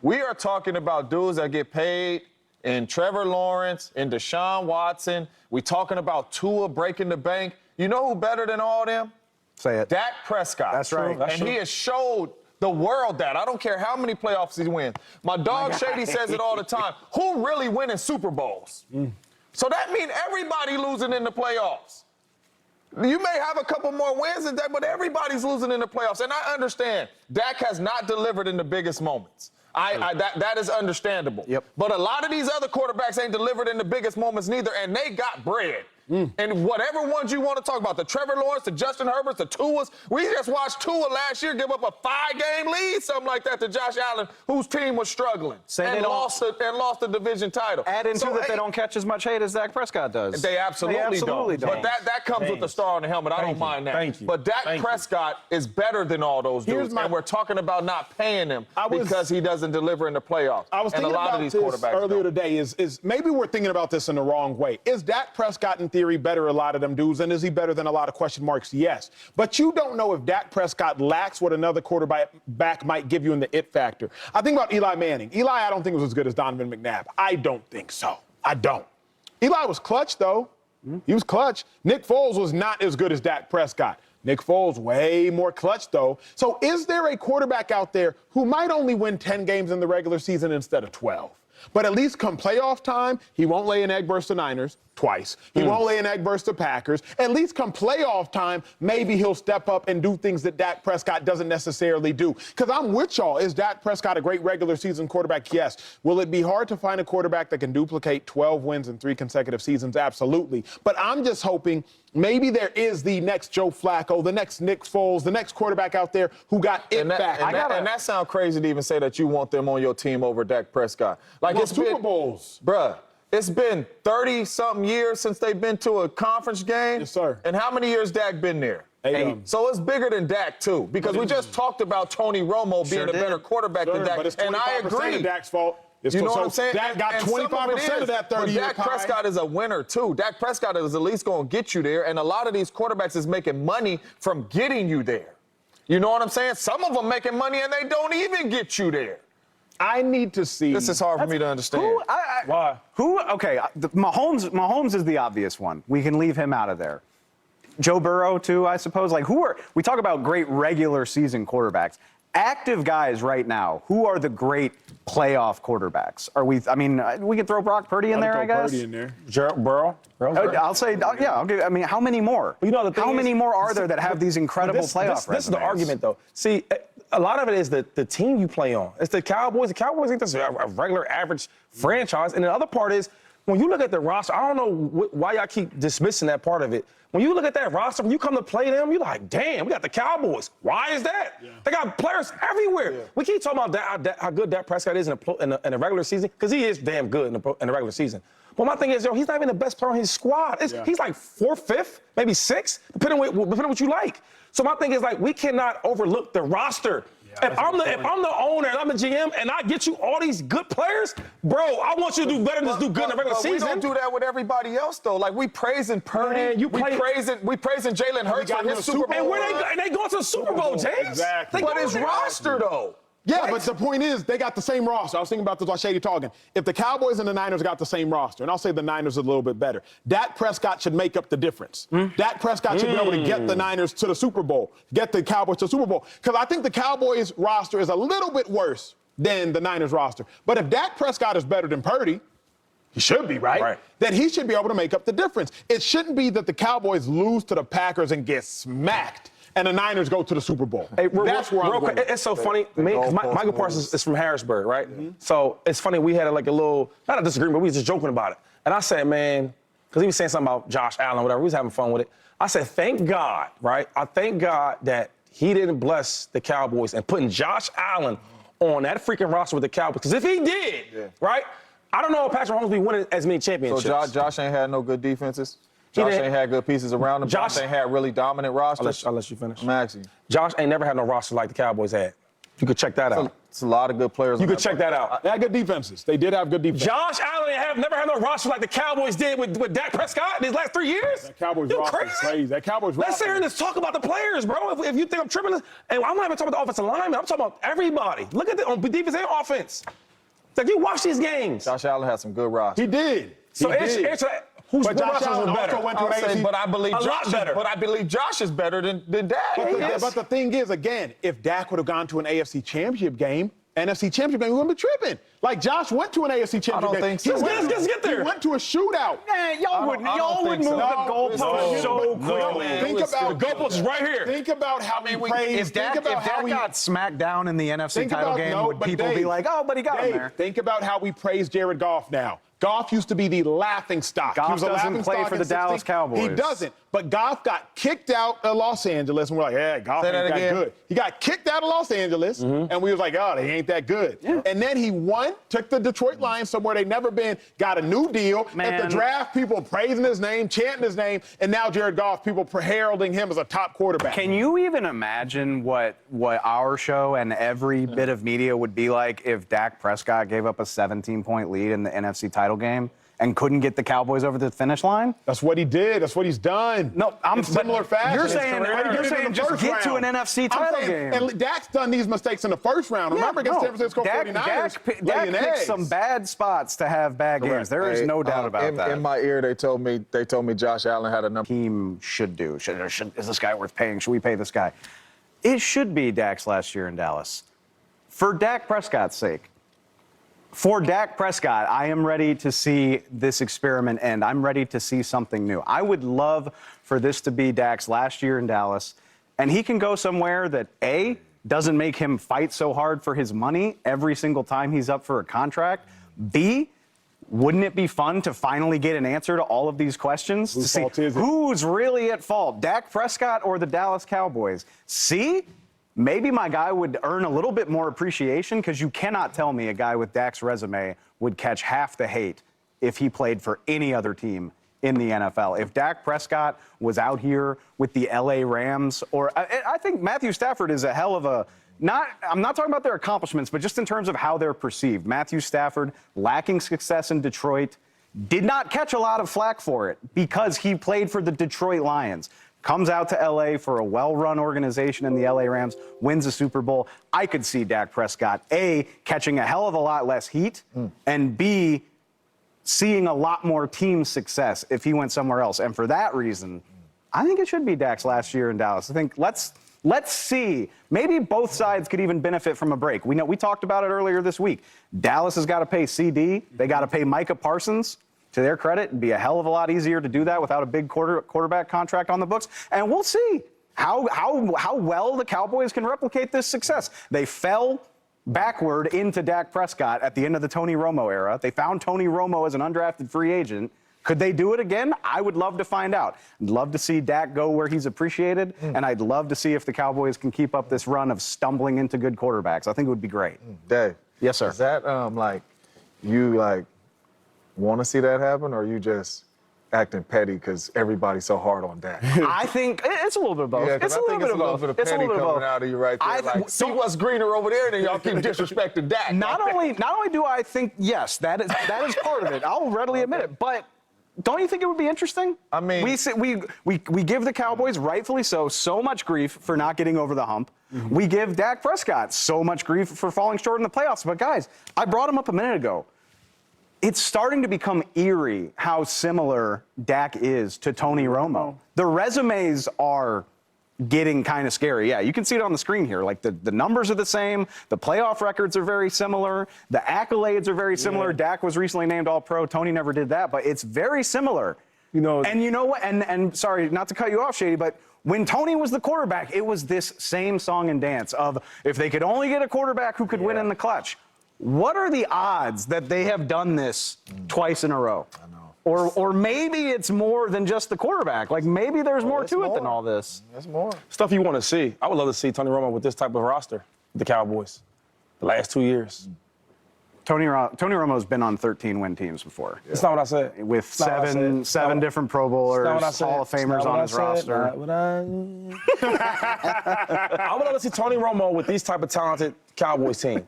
We are talking about dudes that get paid in Trevor Lawrence, in Deshaun Watson. We talking about Tua breaking the bank. You know who better than all them? Say it. Dak Prescott. That's right. And he has showed the world that. I don't care how many playoffs he wins. My dog Shady says it all the time. Who really winning Super Bowls? So that means everybody losing in the playoffs. You may have a couple more wins than that, but everybody's losing in the playoffs. And I understand Dak has not delivered in the biggest moments. That is understandable. Yep. But a lot of these other quarterbacks ain't delivered in the biggest moments neither, and they got bread. And whatever ones you want to talk about, the Trevor Lawrence, the Justin Herberts, the Tuas, we just watched Tua last year give up a 5-game lead, something like that, to Josh Allen, whose team was struggling and lost the division title. Add into that they don't catch as much hate as Dak Prescott does. They absolutely don't. But that comes with the star on the helmet. I don't mind that. Thank you. But Dak Prescott is better than all those dudes, and we're talking about not paying him because he doesn't deliver in the playoffs. I was thinking about this earlier today. Is maybe we're thinking about this in the wrong way. Is Dak Prescott, in theory, better than a lot of them dudes, and is he better than a lot of question marks? Yes. But you don't know if Dak Prescott lacks what another quarterback might give you in the it factor. I think about Eli Manning. Eli, I don't think was as good as Donovan McNabb. I don't think so. I don't. Eli was clutch, though. He was clutch. Nick Foles was not as good as Dak Prescott. Nick Foles, way more clutch, though. So is there a quarterback out there who might only win 10 games in the regular season instead of 12? But at least come playoff time, he won't lay an egg versus the Niners twice. He won't lay an egg versus the Packers. At least come playoff time, maybe he'll step up and do things that Dak Prescott doesn't necessarily do. Because I'm with y'all. Is Dak Prescott a great regular season quarterback? Yes. Will it be hard to find a quarterback that can duplicate 12 wins in 3 consecutive seasons? Absolutely. But I'm just hoping maybe there is the next Joe Flacco, the next Nick Foles, the next quarterback out there who got it back. And that sounds crazy to even say that you want them on your team over Dak Prescott. Like, it's Super Bowls. Bruh, it's been 30-something years since they've been to a conference game. Yes, sir. And how many years Dak been there? 8. So it's bigger than Dak, too, because we just talked about Tony Romo being a better quarterback than Dak. But it's 25% and I agree. of Dak's fault. You know what I'm saying? Dak got 25% of that 30-year Dak Prescott is a winner, too. Dak Prescott is at least going to get you there, and a lot of these quarterbacks is making money from getting you there. You know what I'm saying? Some of them making money, and they don't even get you there. I need to see. This is hard for me to understand. Why? Okay, Mahomes is the obvious one. We can leave him out of there. Joe Burrow, too, I suppose. Like, we talk about great regular season quarterbacks. Active guys right now, who are the great playoff quarterbacks? We could throw Brock Purdy in there, I guess. Purdy in there. Burrow? I'll say, I'll give. I mean, how many more? You know, how many more are there that have these incredible playoff This is the argument, though. See, a lot of it is the team you play on. It's the Cowboys. The Cowboys ain't just a regular average franchise. And the other part is, when you look at the roster, I don't know why y'all keep dismissing that part of it. When you look at that roster, when you come to play them, you're like, damn, we got the Cowboys. Why is that? Yeah. They got players everywhere. Yeah. We keep talking about how good Dak Prescott is in a regular season, because he is damn good in the regular season. But my thing is, he's not even the best player on his squad. He's like 4th, 5th, maybe 6th, depending on what you like. So my thing is, like, we cannot overlook the roster. Yeah, if I'm the owner and I'm the GM and I get you all these good players, bro, I want you to do better than just do good in the regular season. We don't do that with everybody else, though. Like, we praising Purdy, we praising Jalen Hurts for his Super Bowl. And they going to the Super Bowl, James. Exactly. But his roster, though. Yeah, but the point is, they got the same roster. I was thinking about this while Shady talking. If the Cowboys and the Niners got the same roster, and I'll say the Niners are a little bit better, Dak Prescott should make up the difference. Dak Prescott should be able to get the Niners to the Super Bowl, get the Cowboys to the Super Bowl. Because I think the Cowboys roster is a little bit worse than the Niners roster. But if Dak Prescott is better than Purdy, he should be, right? Then he should be able to make up the difference. It shouldn't be that the Cowboys lose to the Packers and get smacked, and the Niners go to the Super Bowl. Hey, That's where I'm going. It's so funny. Michael Parsons is from Harrisburg, right? So it's funny, we had like a little, not a disagreement, but we was just joking about it. And I said, man, because he was saying something about Josh Allen, whatever, we was having fun with it. I said, thank God, right? I thank God that he didn't bless the Cowboys and putting Josh Allen on that freaking roster with the Cowboys. Because if he did, right, I don't know if Patrick Mahomes would be winning as many championships. So Josh ain't had no good defenses? Josh ain't had good pieces around him. Josh ain't had really dominant rosters. I'll let you finish. I'm asking you. Josh ain't never had no roster like the Cowboys had. You could check that out. It's a lot of good players. You could check that out. They had good defenses. They did have good defenses. Josh Allen never had no roster like the Cowboys did with Dak Prescott these last 3 years. That Cowboys you roster crazy? is crazy. That Cowboys Let's roster. sit here and let's talk about the players, bro. If you think I'm tripping, and I'm not even talking about the offensive lineman. I'm talking about everybody. Look at on defense and offense. It's like you watch these games. Josh Allen had some good rosters. He did. So He did. answer that. Who's But Josh rosters Allen was better? also went to an I'll say, AFC. but I believe A lot Josh better. But I believe Josh is better than Dak. But the thing is, again, if Dak would have gone to an AFC Championship game, NFC Championship game, we wouldn't be tripping. Like Josh went to an AFC Championship don't game. think so. Let's get there. He went to a shootout. Man, y'all would I don't move think so. the goalposts No, so no, quickly. man. Think about the goalpost is right here. Think about how we praise. If Dak got smacked down in the NFC Think title about- game, no, would but people be Dave, like, oh, but he got him Dave, there? think about how we praise Jared Goff now. Goff used to be the laughing stock. Goff He was a doesn't laughing play stock for in the 16. Dallas Cowboys. He doesn't. But Goff got kicked out of Los Angeles, and we're like, yeah, Goff Say ain't that that again. good. He got kicked out of Los Angeles, and we was like, oh, they ain't that good. And then he won, took the Detroit Lions somewhere they never been, got a new deal. At Man. the draft, people praising his name, chanting his name, and now Jared Goff, people heralding him as a top quarterback. Can you even imagine what our show and every bit of media would be like if Dak Prescott gave up a 17-point lead in the NFC title game and couldn't get the Cowboys over the finish line? That's what he did. That's what he's done. No, I'm in similar fashion. You're His saying, career. you're He did it in saying the just first get to an round. NFC I'm title saying, game. And Dak's done these mistakes in the first round. Remember against San Francisco 49ers? Dak laying picked eggs. some bad spots to have bad games. There is Hey, no doubt about that. In my ear, they told me Josh Allen had a number. Team should do. Is this guy worth paying? Should we pay this guy? It should be Dak's last year in Dallas. For Dak Prescott's sake. For Dak Prescott, I am ready to see this experiment end. I'm ready to see something new. I would love for this to be Dak's last year in Dallas, and he can go somewhere that, A, doesn't make him fight so hard for his money every single time he's up for a contract. B, wouldn't it be fun to finally get an answer to all of these questions? Whose to see fault is it? who's really at fault, Dak Prescott or the Dallas Cowboys? C, maybe my guy would earn a little bit more appreciation, because you cannot tell me a guy with Dak's resume would catch half the hate if he played for any other team in the NFL. If Dak Prescott was out here with the LA Rams, or I think Matthew Stafford is a hell of a, I'm not talking about their accomplishments, but just in terms of how they're perceived. Matthew Stafford, lacking success in Detroit, did not catch a lot of flack for it because he played for the Detroit Lions. Comes out to LA for a well-run organization in the LA Rams, wins a Super Bowl. I could see Dak Prescott, A, catching a hell of a lot less heat, and B, seeing a lot more team success if he went somewhere else. And for that reason, I think it should be Dak's last year in Dallas. I think let's see. Maybe both sides could even benefit from a break. We talked about it earlier this week. Dallas has got to pay CD. They got to pay Micah Parsons. To their credit, it'd be a hell of a lot easier to do that without a big quarterback contract on the books. And we'll see how well the Cowboys can replicate this success. They fell backward into Dak Prescott at the end of the Tony Romo era. They found Tony Romo as an undrafted free agent. Could they do it again? I would love to find out. I'd love to see Dak go where he's appreciated, and I'd love to see if the Cowboys can keep up this run of stumbling into good quarterbacks. I think it would be great. Dave. Yes, sir. Is that you want to see that happen, or are you just acting petty because everybody's so hard on Dak? I think it's a little bit of both. Yeah, 'cause It's a I little think bit it's of a little both. bit of It's a petty little bit of coming both. out of you right there. See what's greener over there, and y'all keep disrespecting Dak. Not only do I think, yes, that is part of it. I'll readily admit it. But don't you think it would be interesting? I mean, we give the Cowboys, rightfully so much grief for not getting over the hump. Mm-hmm. We give Dak Prescott so much grief for falling short in the playoffs. But guys, I brought him up a minute ago. It's starting to become eerie how similar Dak is to Tony Romo. The resumes are getting kind of scary. Yeah, you can see it on the screen here. Like the numbers are the same. The playoff records are very similar. The accolades are very similar. Yeah. Dak was recently named All-Pro. Tony never did that, but it's very similar. And you know what? And sorry, not to cut you off, Shady, but when Tony was the quarterback, it was this same song and dance of if they could only get a quarterback who could win in the clutch. What are the odds that they have done this twice in a row? I know. Or maybe it's more than just the quarterback. Like maybe there's more to it than all this. There's more. Stuff you want to see. I would love to see Tony Romo with this type of roster, the Cowboys, the last 2 years. Tony Romo's been on 13-win teams before. That's not what I said. With seven different Pro Bowlers, Hall of Famers on his roster. I would love to see Tony Romo with these type of talented Cowboys team.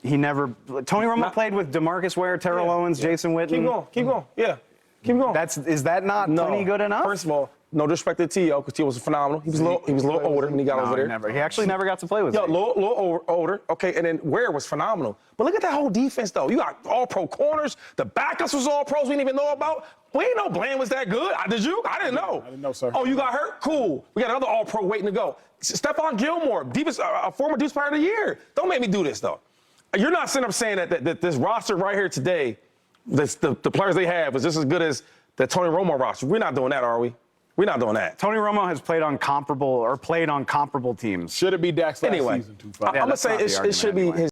He never. Tony Romo played with DeMarcus Ware, Terrell Owens, Jason Witten. Keep going. Yeah. Keep going. Is that not plenty good enough? First of all, no disrespect to T.O. because T.O. was phenomenal. He was a little older when he got over there. He actually never got to play with Yo, me. little older. Okay, and then Ware was phenomenal. But look at that whole defense, though. You got all-pro corners. The backups was all-pros we didn't even know about. We didn't know Bland was that good. Did you? I didn't know. I didn't know, sir. Oh, you got hurt? Cool. We got another all-pro waiting to go. Stephon Gilmore, a former Defensive Player of the Year. Don't make me do this, though. You're not sitting up saying that this roster right here today, the players they have, is just as good as the Tony Romo roster. We're not doing that, are we? We're not doing that. Tony Romo has played on comparable teams. Should it be Dak's last season, 2-5? I'm going to say it should be his